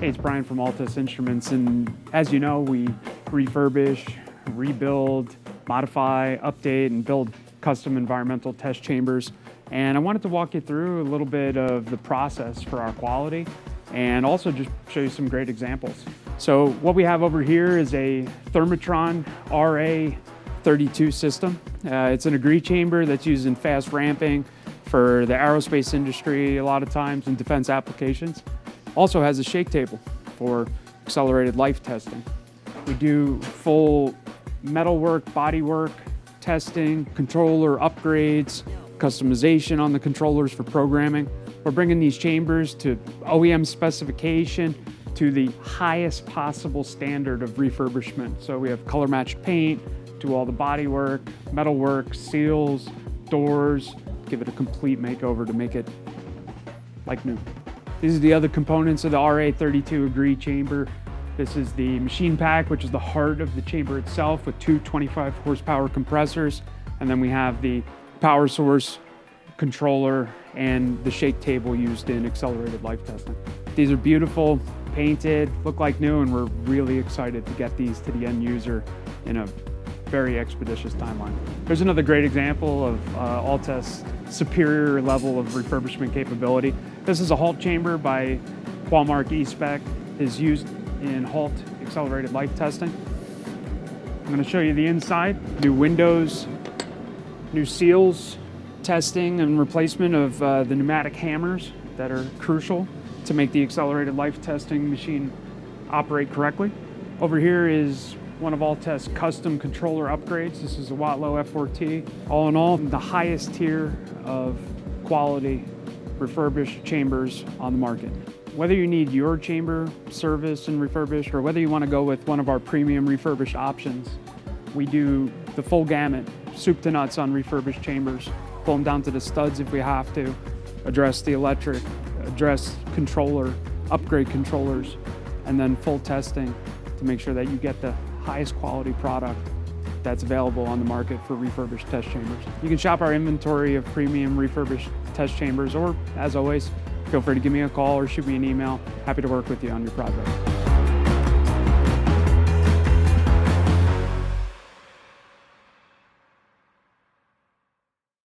Hey, it's Brian from Alltest Instruments, and as you know, we refurbish, rebuild, modify, update, and build custom environmental test chambers. And I wanted to walk you through a little bit of the process for our quality and also just show you some great examples. So what we have over here is a Thermotron RA32 system. It's an agree chamber that's used in fast ramping for the aerospace industry a lot of times and defense applications. Also has a shake table for accelerated life testing. We do full metalwork, bodywork testing, controller upgrades, customization on the controllers for programming. We're bringing these chambers to OEM specification to the highest possible standard of refurbishment. So we have color matched paint, do all the bodywork, metalwork, seals, doors, give it a complete makeover to make it like new. These are the other components of the RA32 agree chamber. This is the machine pack, which is the heart of the chamber itself with two 25 horsepower compressors. And then we have the power source, controller, and the shake table used in accelerated life testing. These are beautiful, painted, look like new, and we're really excited to get these to the end user in a very expeditious timeline. There's another great example of Alltest's superior level of refurbishment capability. This is a Halt chamber by Walmart E-Spec. Is used in Halt accelerated life testing. I'm going to show you the inside. New windows, new seals, testing and replacement of the pneumatic hammers that are crucial to make the accelerated life testing machine operate correctly. Over here is one of Alltest's custom controller upgrades. This is a Watlow F4T. All in all, the highest tier of quality refurbished chambers on the market. Whether you need your chamber serviced and refurbished, or whether you want to go with one of our premium refurbished options, we do the full gamut, soup to nuts on refurbished chambers, pull them down to the studs if we have to, address the electric, address controller, upgrade controllers, and then full testing to make sure that you get the highest quality product that's available on the market for refurbished test chambers. You can shop our inventory of premium refurbished test chambers, or as always, feel free to give me a call or shoot me an email. Happy to work with you on your project.